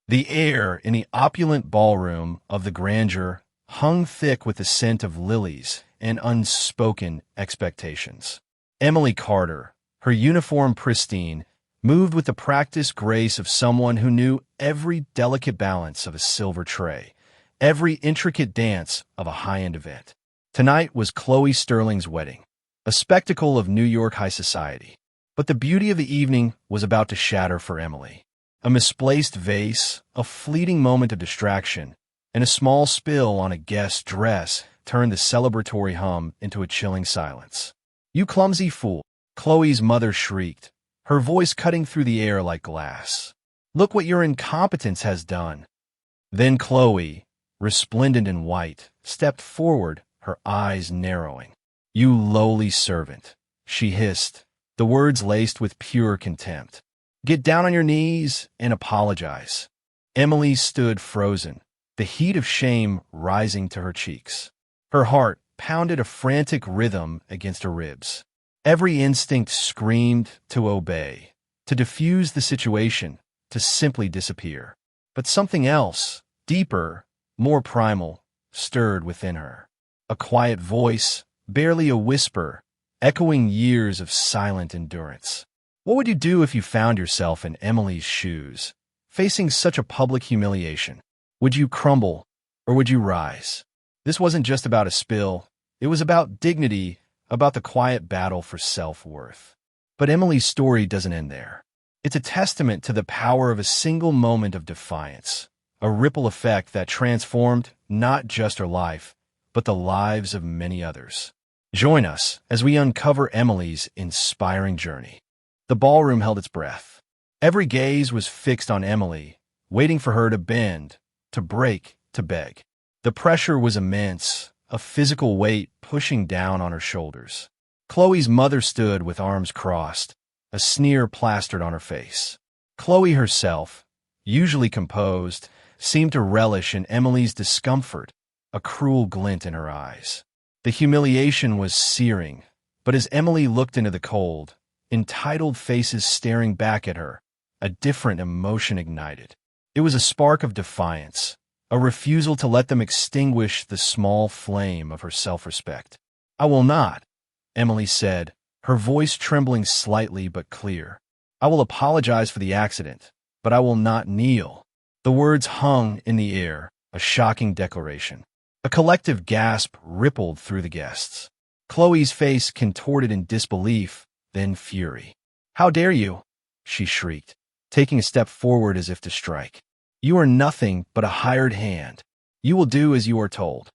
The air in the opulent ballroom of the grandeur hung thick with the scent of lilies and unspoken expectations. Emily Carter, her uniform pristine, moved with the practiced grace of someone who knew every delicate balance of a silver tray, every intricate dance of a high-end event. Tonight was Chloe Sterling's wedding, a spectacle of New York high society. But the beauty of the evening was about to shatter for Emily. A misplaced vase, a fleeting moment of distraction, and a small spill on a guest's dress turned the celebratory hum into a chilling silence. "You clumsy fool," Chloe's mother shrieked, her voice cutting through the air like glass. "Look what your incompetence has done." Then Chloe, resplendent in white, stepped forward, her eyes narrowing. "You lowly servant," she hissed, the words laced with pure contempt. "Get down on your knees and apologize." Emily stood frozen, the heat of shame rising to her cheeks. Her heart pounded a frantic rhythm against her ribs. Every instinct screamed to obey, to diffuse the situation, to simply disappear. But something else, deeper, more primal, stirred within her. A quiet voice, barely a whisper, echoing years of silent endurance. What would you do if you found yourself in Emily's shoes, facing such a public humiliation? Would you crumble, or would you rise? This wasn't just about a spill. It was about dignity, about the quiet battle for self-worth. But Emily's story doesn't end there. It's a testament to the power of a single moment of defiance, a ripple effect that transformed not just her life, but the lives of many others. Join us as we uncover Emily's inspiring journey. The ballroom held its breath. Every gaze was fixed on Emily, waiting for her to bend, to break, to beg. The pressure was immense, a physical weight pushing down on her shoulders. Chloe's mother stood with arms crossed, a sneer plastered on her face. Chloe herself, usually composed, seemed to relish in Emily's discomfort, a cruel glint in her eyes. The humiliation was searing, but as Emily looked into the cold, entitled faces staring back at her, a different emotion ignited. It was a spark of defiance, a refusal to let them extinguish the small flame of her self-respect. "I will not," Emily said, her voice trembling slightly but clear. "I will apologize for the accident, but I will not kneel." The words hung in the air, a shocking declaration. A collective gasp rippled through the guests. Chloe's face contorted in disbelief, then fury. "How dare you?" she shrieked, taking a step forward as if to strike. "You are nothing but a hired hand. You will do as you are told."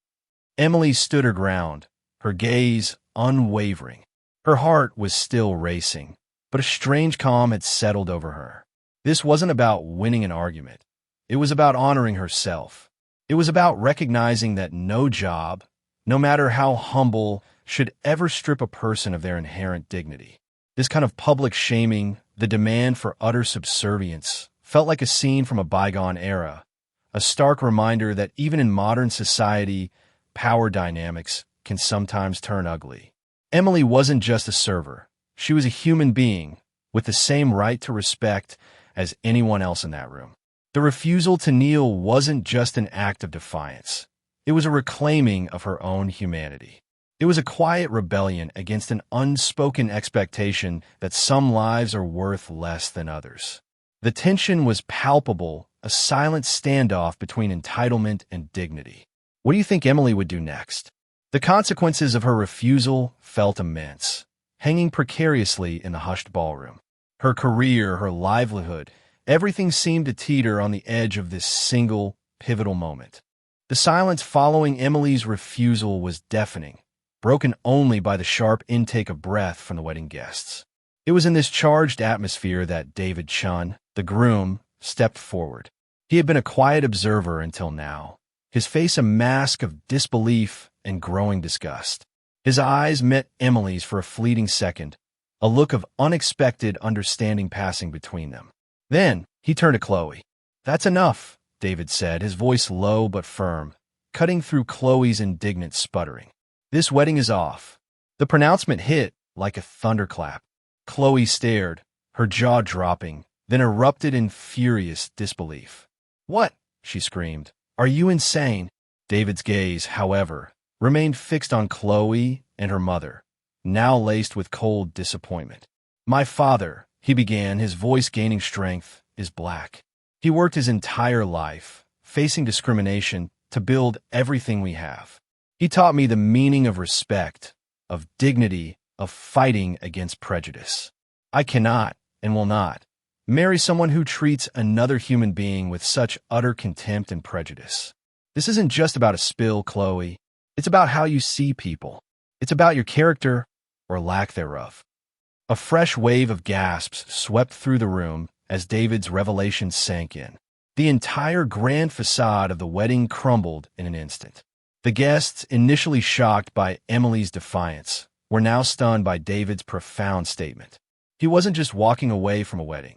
Emily stood her ground, her gaze unwavering. Her heart was still racing, but a strange calm had settled over her. This wasn't about winning an argument. It was about honoring herself. It was about recognizing that no job, no matter how humble, should ever strip a person of their inherent dignity. This kind of public shaming, the demand for utter subservience, felt like a scene from a bygone era, a stark reminder that even in modern society, power dynamics can sometimes turn ugly. Emily wasn't just a server. She was a human being, with the same right to respect as anyone else in that room. The refusal to kneel wasn't just an act of defiance. It was a reclaiming of her own humanity. It was a quiet rebellion against an unspoken expectation that some lives are worth less than others. The tension was palpable, a silent standoff between entitlement and dignity. What do you think Emily would do next? The consequences of her refusal felt immense, hanging precariously in the hushed ballroom. Her career, her livelihood, everything seemed to teeter on the edge of this single, pivotal moment. The silence following Emily's refusal was deafening, broken only by the sharp intake of breath from the wedding guests. It was in this charged atmosphere that David Chun, the groom, stepped forward. He had been a quiet observer until now, his face a mask of disbelief and growing disgust. His eyes met Emily's for a fleeting second, a look of unexpected understanding passing between them. Then he turned to Chloe. "That's enough," David said, his voice low but firm, cutting through Chloe's indignant sputtering. "This wedding is off." The pronouncement hit like a thunderclap. Chloe stared, her jaw dropping, then erupted in furious disbelief. "What?" she screamed. "Are you insane?" David's gaze, however, remained fixed on Chloe and her mother, now laced with cold disappointment. "My father," he began, his voice gaining strength, "is black. He worked his entire life, facing discrimination, to build everything we have. He taught me the meaning of respect, of dignity, of fighting against prejudice. I cannot, and will not, marry someone who treats another human being with such utter contempt and prejudice. This isn't just about a spill, Chloe. It's about how you see people. It's about your character, or lack thereof." A fresh wave of gasps swept through the room as David's revelation sank in. The entire grand facade of the wedding crumbled in an instant. The guests, initially shocked by Emily's defiance, were now stunned by David's profound statement. He wasn't just walking away from a wedding.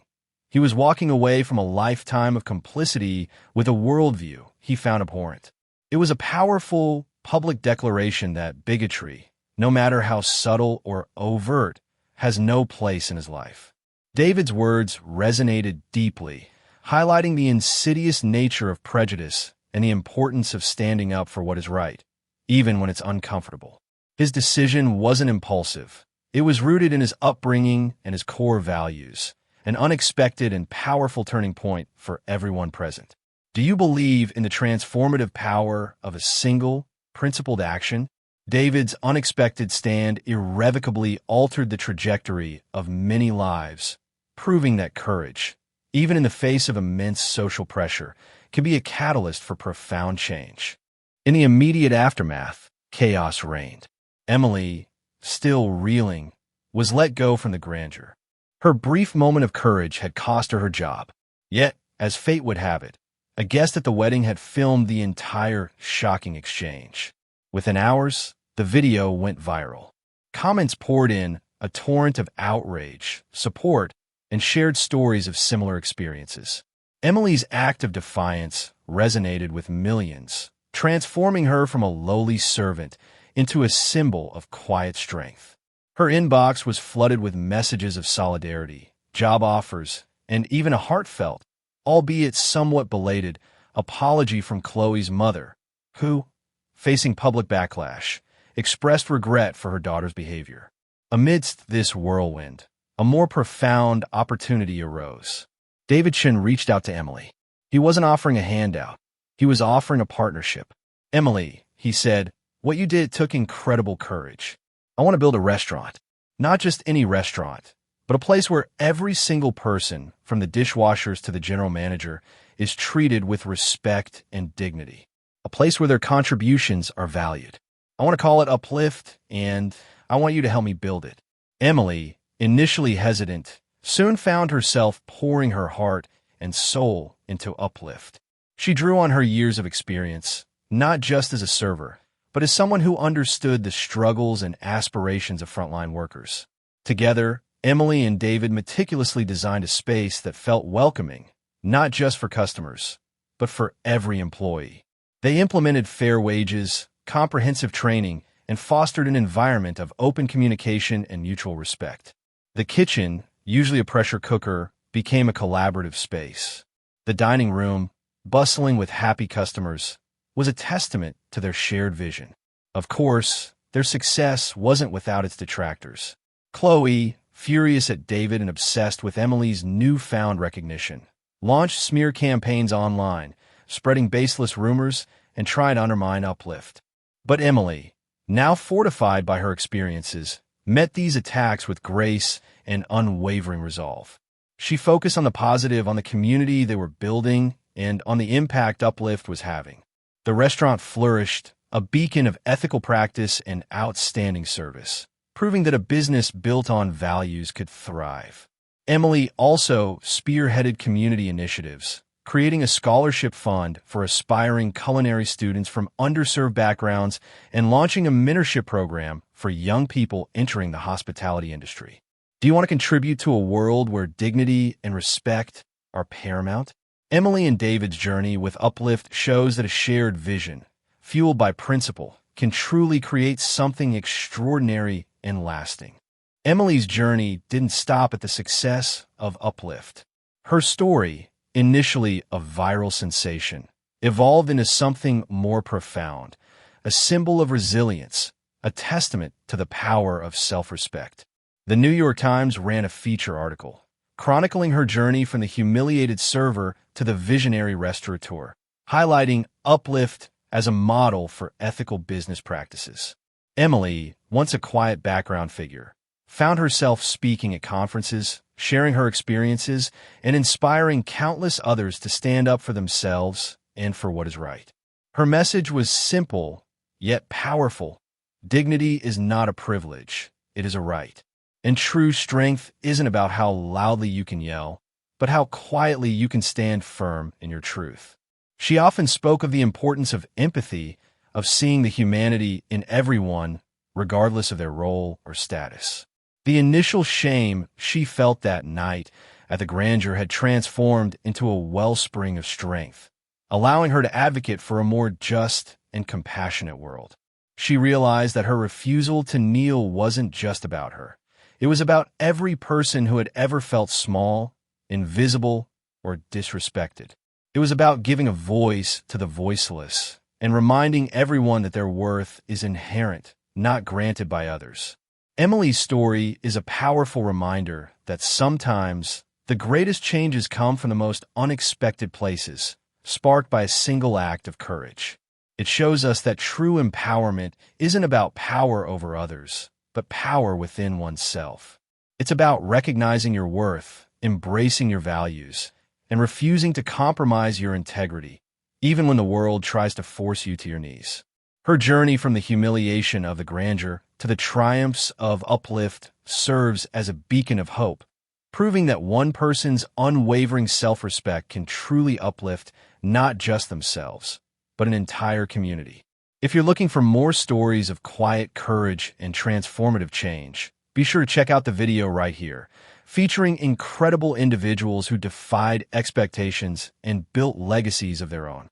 He was walking away from a lifetime of complicity with a worldview he found abhorrent. It was a powerful, public declaration that bigotry, no matter how subtle or overt, has no place in his life. David's words resonated deeply, highlighting the insidious nature of prejudice and the importance of standing up for what is right, even when it's uncomfortable. His decision wasn't impulsive. It was rooted in his upbringing and his core values, an unexpected and powerful turning point for everyone present. Do you believe in the transformative power of a single, principled action? David's unexpected stand irrevocably altered the trajectory of many lives, proving that courage, even in the face of immense social pressure, can be a catalyst for profound change. In the immediate aftermath, chaos reigned. Emily, still reeling, was let go from the grandeur. Her brief moment of courage had cost her her job. Yet, as fate would have it, a guest at the wedding had filmed the entire shocking exchange. Within hours, the video went viral. Comments poured in, a torrent of outrage, support, and shared stories of similar experiences. Emily's act of defiance resonated with millions, transforming her from a lowly servant into a symbol of quiet strength. Her inbox was flooded with messages of solidarity, job offers, and even a heartfelt, albeit somewhat belated, apology from Chloe's mother, who, facing public backlash, expressed regret for her daughter's behavior. Amidst this whirlwind, a more profound opportunity arose. David Shin reached out to Emily. He wasn't offering a handout. He was offering a partnership. "Emily," he said, "what you did took incredible courage. I want to build a restaurant. Not just any restaurant, but a place where every single person, from the dishwashers to the general manager, is treated with respect and dignity. A place where their contributions are valued. I want to call it Uplift, and I want you to help me build it." Emily, initially hesitant, soon found herself pouring her heart and soul into Uplift. She drew on her years of experience, not just as a server, but as someone who understood the struggles and aspirations of frontline workers. Together, Emily and David meticulously designed a space that felt welcoming, not just for customers, but for every employee. They implemented fair wages, comprehensive training, and fostered an environment of open communication and mutual respect. The kitchen, usually a pressure cooker, became a collaborative space. The dining room, bustling with happy customers, was a testament to their shared vision. Of course, their success wasn't without its detractors. Chloe, furious at David and obsessed with Emily's newfound recognition, launched smear campaigns online, spreading baseless rumors and trying to undermine Uplift. But Emily, now fortified by her experiences, met these attacks with grace and unwavering resolve. She focused on the positive, on the community they were building, and on the impact Uplift was having. The restaurant flourished, a beacon of ethical practice and outstanding service, proving that a business built on values could thrive. Emily also spearheaded community initiatives, creating a scholarship fund for aspiring culinary students from underserved backgrounds and launching a mentorship program for young people entering the hospitality industry. Do you want to contribute to a world where dignity and respect are paramount? Emily and David's journey with Uplift shows that a shared vision, fueled by principle, can truly create something extraordinary and lasting. Emily's journey didn't stop at the success of Uplift. Her story, initially a viral sensation, evolved into something more profound, a symbol of resilience, a testament to the power of self-respect. The New York Times ran a feature article, chronicling her journey from the humiliated server to the visionary restaurateur, highlighting uplift as a model for ethical business practices. Emily, once a quiet background figure, found herself speaking at conferences, sharing her experiences, and inspiring countless others to stand up for themselves and for what is right. Her message was simple, yet powerful. Dignity is not a privilege, it is a right. And true strength isn't about how loudly you can yell, but how quietly you can stand firm in your truth. She often spoke of the importance of empathy, of seeing the humanity in everyone, regardless of their role or status. The initial shame she felt that night at the grandeur had transformed into a wellspring of strength, allowing her to advocate for a more just and compassionate world. She realized that her refusal to kneel wasn't just about her. It was about every person who had ever felt small, invisible, or disrespected. It was about giving a voice to the voiceless and reminding everyone that their worth is inherent, not granted by others. Emily's story is a powerful reminder that sometimes the greatest changes come from the most unexpected places, sparked by a single act of courage. It shows us that true empowerment isn't about power over others, but power within oneself. It's about recognizing your worth, embracing your values, and refusing to compromise your integrity, even when the world tries to force you to your knees. Her journey from the humiliation of the grandeur to the triumphs of uplift serves as a beacon of hope, proving that one person's unwavering self-respect can truly uplift not just themselves, but an entire community. If you're looking for more stories of quiet courage and transformative change, be sure to check out the video right here, featuring incredible individuals who defied expectations and built legacies of their own.